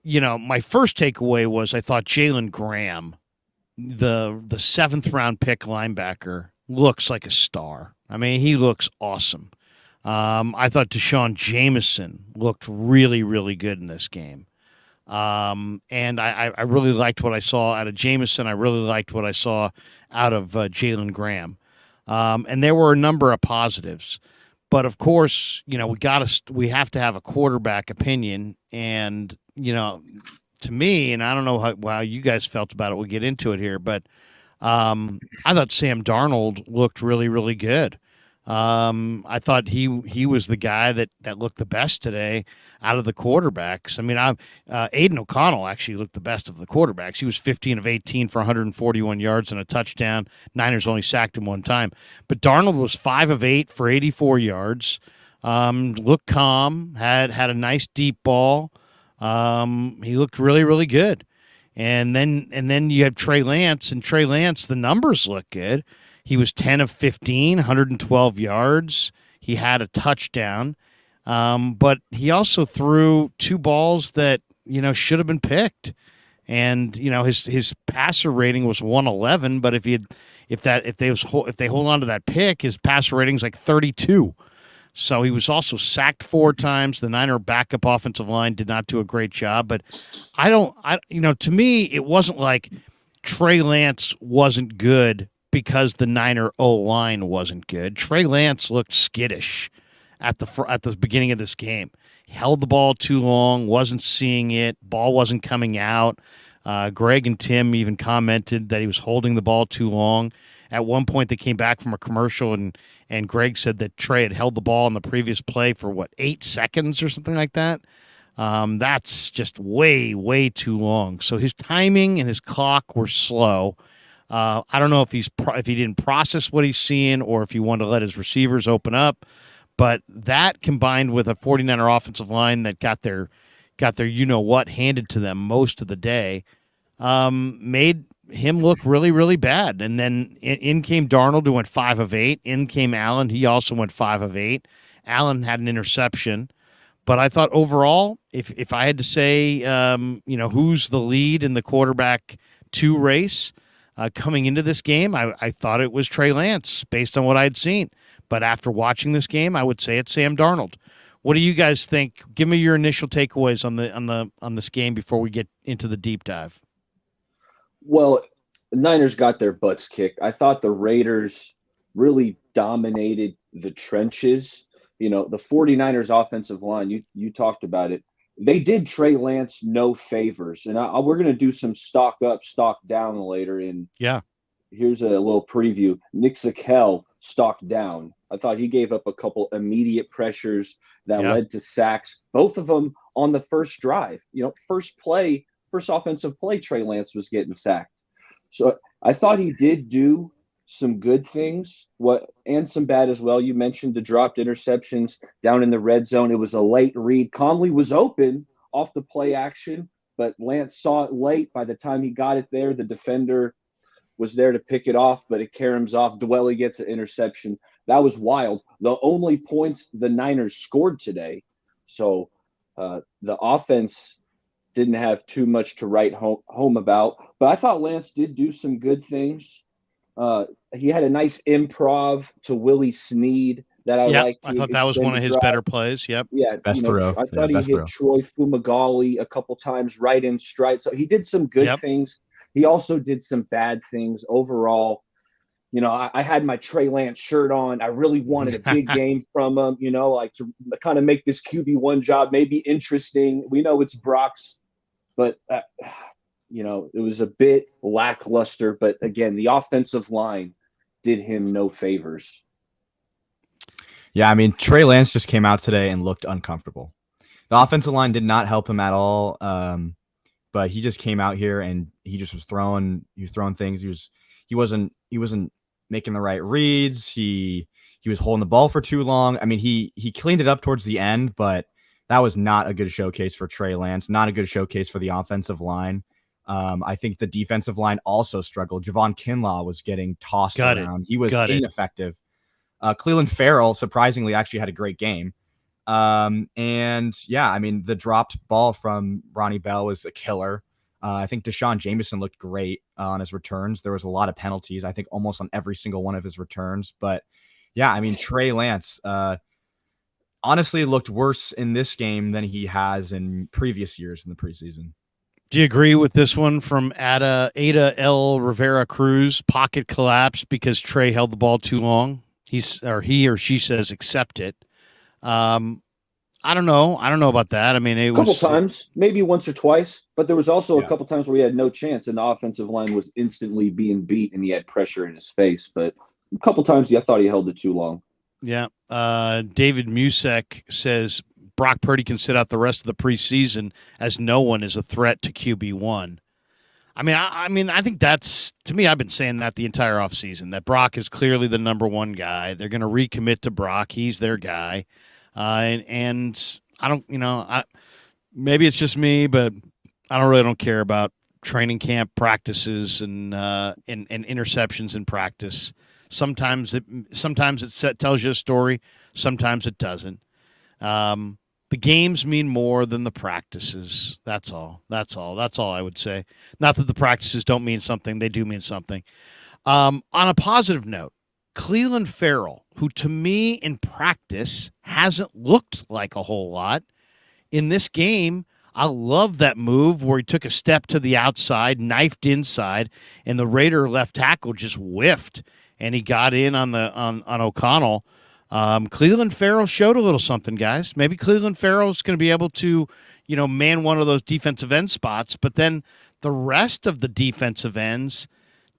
my first takeaway was I thought Jalen Graham, the seventh round pick linebacker, looks like a star. I mean, he looks awesome. I thought Deshaun Jameson looked really, really good in this game. And I really liked what I saw out of Jameson. I really liked what I saw out of Jalen Graham. And there were a number of positives. But of course, we have to have a quarterback opinion. And, to me, and I don't know how you guys felt about it. We'll get into it here, but I thought Sam Darnold looked really, really good. I thought he was the guy that looked the best today out of the quarterbacks. I mean, Aiden O'Connell actually looked the best of the quarterbacks. He was 15 of 18 for 141 yards and a touchdown. Niners only sacked him one time, but Darnold was 5 of 8 for 84 yards. Looked calm. Had a nice deep ball. He looked really, really good. And then you have Trey Lance, and Trey Lance, the numbers look good. He was 10 of 15, 112 yards. He had a touchdown. But he also threw two balls that, should have been picked. And, his passer rating was 111, but if they hold on to that pick, his passer rating's like 32. So he was also sacked 4 times. The Niner backup offensive line did not do a great job, but to me, it wasn't like Trey Lance wasn't good because the Niner O-line wasn't good. Trey Lance looked skittish at the beginning of this game. He held the ball too long, wasn't seeing it, ball wasn't coming out. Greg and Tim even commented that he was holding the ball too long. At one point, they came back from a commercial, and Greg said that Trey had held the ball on the previous play for 8 seconds or something like that. That's just way, way too long. So his timing and his clock were slow. I don't know if if he didn't process what he's seeing or if he wanted to let his receivers open up, but that combined with a 49er offensive line that got their what handed to them most of the day, made him look really, really bad. And then in came Darnold, who went 5 of 8. In came Allen. He also went 5 of 8. Allen had an interception. But I thought overall, if I had to say, who's the lead in the quarterback 2 race coming into this game, I thought it was Trey Lance based on what I had seen. But after watching this game, I would say it's Sam Darnold. What do you guys think? Give me your initial takeaways on this game before we get into the deep dive. Well, the Niners got their butts kicked. I thought the Raiders really dominated the trenches. The 49ers offensive line, you talked about it. They did Trey Lance no favors. And we're going to do some stock up, stock down later. And yeah, here's a little preview. Nick Zakel stock down. I thought he gave up a couple immediate pressures that led to sacks, both of them on the first drive. First offensive play, Trey Lance was getting sacked. So I thought he did do some good things, and some bad as well. You mentioned the dropped interceptions down in the red zone. It was a late read. Conley was open off the play action, but Lance saw it late. By the time he got it there, the defender was there to pick it off, but it caroms off. Dwelly gets an interception. That was wild. The only points the Niners scored today. So the offense didn't have too much to write home about. But I thought Lance did do some good things. He had a nice improv to Willie Snead that I liked. I thought that was one of his better plays. Yep. Yeah. Best throw. I thought he hit Troy Fumagalli a couple times right in stride. So he did some good things. He also did some bad things overall. I had my Trey Lance shirt on. I really wanted a big game from him, to kind of make this QB1 job maybe interesting. We know it's Brock's, but, it was a bit lackluster. But again, the offensive line did him no favors. Yeah, I mean, Trey Lance just came out today and looked uncomfortable. The offensive line did not help him at all. But he just came out here and he just was throwing things. He wasn't making the right reads. He was holding the ball for too long. I mean, he cleaned it up towards the end, but that was not a good showcase for Trey Lance, not a good showcase for the offensive line. I think the defensive line also struggled. Javon Kinlaw was getting tossed around. He was ineffective. Cleveland Farrell, surprisingly, actually had a great game. And yeah, I mean, the dropped ball from Ronnie Bell was a killer. I think Deshaun Jameson looked great on his returns. There was a lot of penalties, I think almost on every single one of his returns. But yeah, I mean, Trey Lance honestly looked worse in this game than he has in previous years in the preseason. Do you agree with this one from Ada L. Rivera Cruz? Pocket collapse because Trey held the ball too long. He or she says accept it. I don't know. I don't know about that. I mean, it was a couple times, maybe once or twice, but there was also a couple times where he had no chance and the offensive line was instantly being beat and he had pressure in his face. But a couple times, I thought he held it too long. Yeah. David Musek says Brock Purdy can sit out the rest of the preseason as no one is a threat to QB1. I mean, I think that's, to me, I've been saying that the entire offseason, that Brock is clearly the number one guy. They're going to recommit to Brock. He's their guy. And I don't, maybe it's just me, but I don't care about training camp practices and interceptions in practice. Sometimes it tells you a story. Sometimes it doesn't. The games mean more than the practices. That's all I would say. Not that the practices don't mean something. They do mean something. On a positive note, Cleveland Farrell, who to me in practice hasn't looked like a whole lot, in this game, I love that move where he took a step to the outside, knifed inside, and the Raider left tackle just whiffed, and he got in on O'Connell. Cleveland Farrell showed a little something, guys. Maybe Cleveland Farrell's going to be able to, man one of those defensive end spots, but then the rest of the defensive ends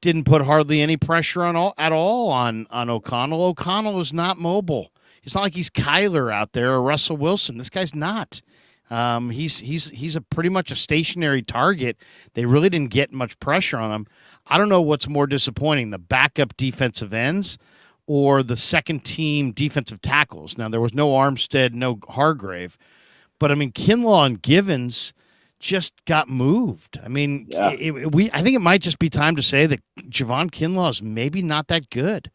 didn't put hardly any pressure on O'Connell. O'Connell is not mobile. It's not like he's Kyler out there or Russell Wilson. This guy's not. He's a pretty much a stationary target. They really didn't get much pressure on him. I don't know what's more disappointing, the backup defensive ends or the second team defensive tackles. Now, there was no Armstead, no Hargrave, but I mean, Kinlaw and Givens just got moved. I mean, I think it might just be time to say that Javon Kinlaw is maybe not that good.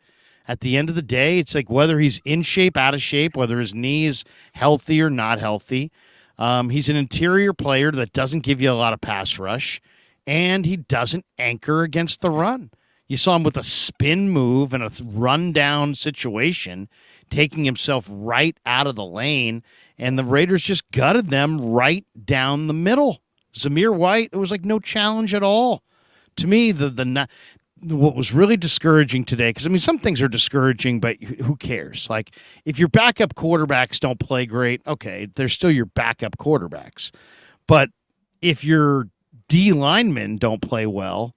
At the end of the day, it's like whether he's in shape, out of shape, whether his knee is healthy or not healthy. He's an interior player that doesn't give you a lot of pass rush, and he doesn't anchor against the run. You saw him with a spin move and a run-down situation, taking himself right out of the lane, and the Raiders just gutted them right down the middle. Zamir White, there was like no challenge at all. To me, what was really discouraging today, because, I mean, some things are discouraging, but who cares? Like, if your backup quarterbacks don't play great, okay, they're still your backup quarterbacks. But if your D linemen don't play well,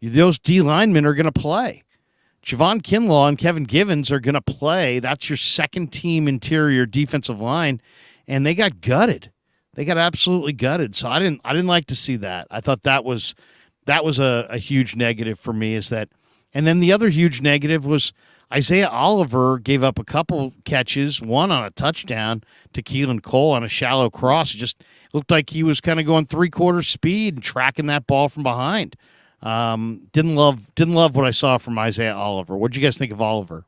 those D linemen are going to play. Javon Kinlaw and Kevin Givens are going to play. That's your second team interior defensive line, and they got gutted. They got absolutely gutted. So I didn't like to see that. I thought that was a huge negative for me. And then the other huge negative was Isaiah Oliver gave up a couple catches, one on a touchdown to Keelan Cole on a shallow cross. It just looked like he was kind of going 3/4 speed and tracking that ball from behind. Didn't love what I saw from Isaiah Oliver. What did you guys think of Oliver?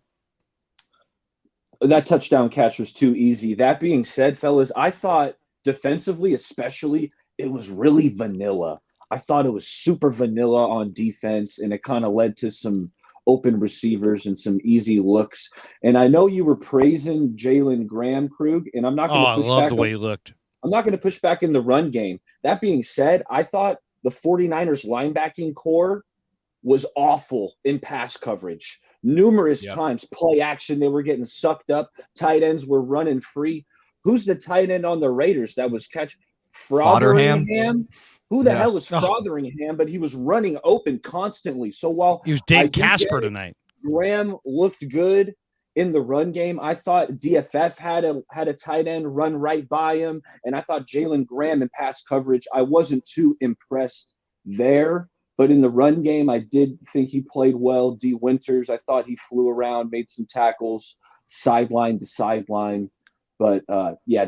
That touchdown catch was too easy. That being said, fellas, I thought defensively, especially, it was really vanilla. I thought it was super vanilla on defense, and it kind of led to some open receivers and some easy looks. And I know you were praising Jalen Graham, Krug, and I'm not going to push back. I love the way he looked. I'm not going to push back in the run game. That being said, I thought the 49ers linebacking core was awful in pass coverage. Numerous times, play action, they were getting sucked up. Tight ends were running free. Who's the tight end on the Raiders that was Fotheringham? Who the hell is Fotheringham? But he was running open constantly. So while he was Dave Casper tonight, Graham looked good in the run game. I thought DFF had a tight end run right by him, and I thought Jalen Graham in pass coverage, I wasn't too impressed there. But in the run game, I did think he played well. D. Winters, I thought he flew around, made some tackles, sideline to sideline. But,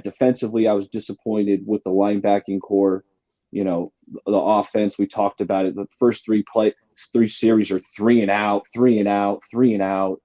defensively, I was disappointed with the linebacking core. You know, the offense, we talked about it. The first three series are 3 and out, 3 and out, 3 and out.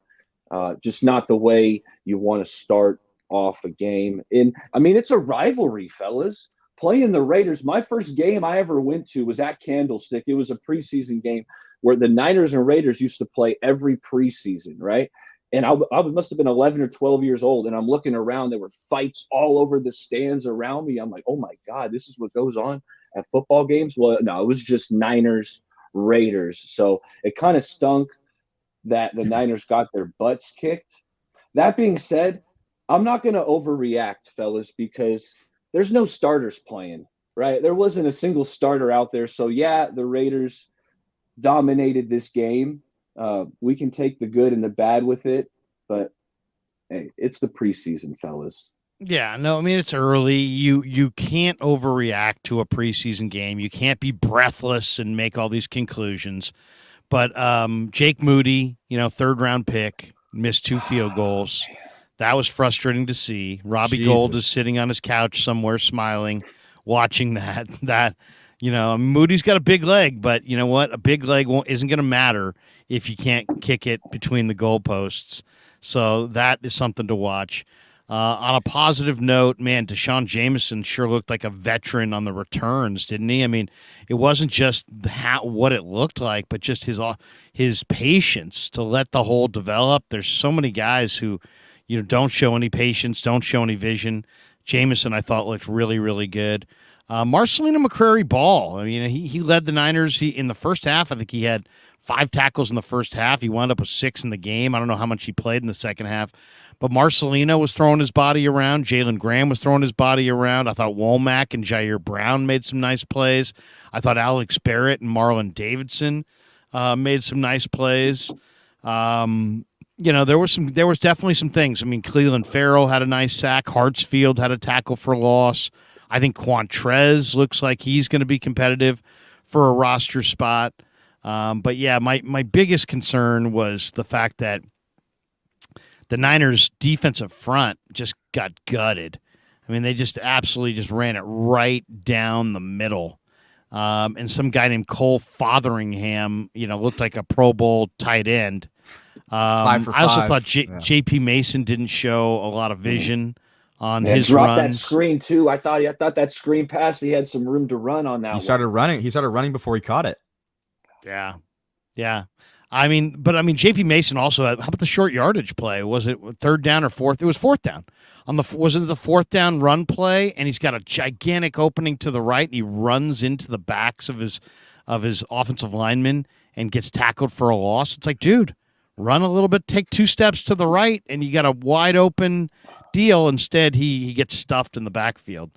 Just not the way you want to start off a game. And I mean, it's a rivalry, fellas. Playing the Raiders. My first game I ever went to was at Candlestick. It was a preseason game where the Niners and Raiders used to play every preseason, right? And I must have been 11 or 12 years old, and I'm looking around. There were fights all over the stands around me. I'm like, oh my God, this is what goes on at football games? Well, no, it was just Niners, Raiders. So it kind of stunk that the Niners got their butts kicked. That being said, I'm not going to overreact, fellas, because there's no starters playing, right? There wasn't a single starter out there. So, yeah, the Raiders dominated this game. We can take the good and the bad with it, but hey, it's the preseason, fellas. Yeah, no, I mean it's early. You can't overreact to a preseason game. You can't be breathless and make all these conclusions. But Jake Moody, third round pick, missed 2 field goals. That was frustrating to see. Robbie Gould is sitting on his couch somewhere smiling, watching that. Moody's got a big leg, but you know what? A big leg isn't going to matter if you can't kick it between the goalposts. So that is something to watch. On a positive note, man, Deshaun Jameson sure looked like a veteran on the returns, didn't he? I mean, it wasn't just what it looked like, but just his patience to let the hole develop. There's so many guys who, don't show any patience, don't show any vision. Jameson, I thought, looked really, really good. Marcelino McCrary-Ball, I mean, he led the Niners. In the first half, I think he had 5 tackles in the first half. He wound up with 6 in the game. I don't know how much he played in the second half. But Marcelino was throwing his body around. Jalen Graham was throwing his body around. I thought Womack and Jair Brown made some nice plays. I thought Alex Barrett and Marlon Davidson made some nice plays. There was definitely some things. I mean, Cleveland Farrell had a nice sack. Hartsfield had a tackle for loss. I think Quantrez looks like he's going to be competitive for a roster spot. But yeah, my biggest concern was the fact that the Niners' defensive front just got gutted. I mean, they just absolutely just ran it right down the middle. And some guy named Cole Fotheringham, looked like a Pro Bowl tight end. 5 for 5. I also thought J.P. Mason didn't show a lot of vision on his dropped runs. That screen too. I thought that screen pass, he had some room to run on that. He started running before he caught it. Yeah. J.P. Mason also had, how about the short yardage play? Was it third down or fourth? It was fourth down. Was it the fourth down run play? And he's got a gigantic opening to the right, and he runs into the backs of his offensive linemen and gets tackled for a loss. It's like, dude, run a little bit, take 2 steps to the right, and you got a wide open deal. Instead, he gets stuffed in the backfield.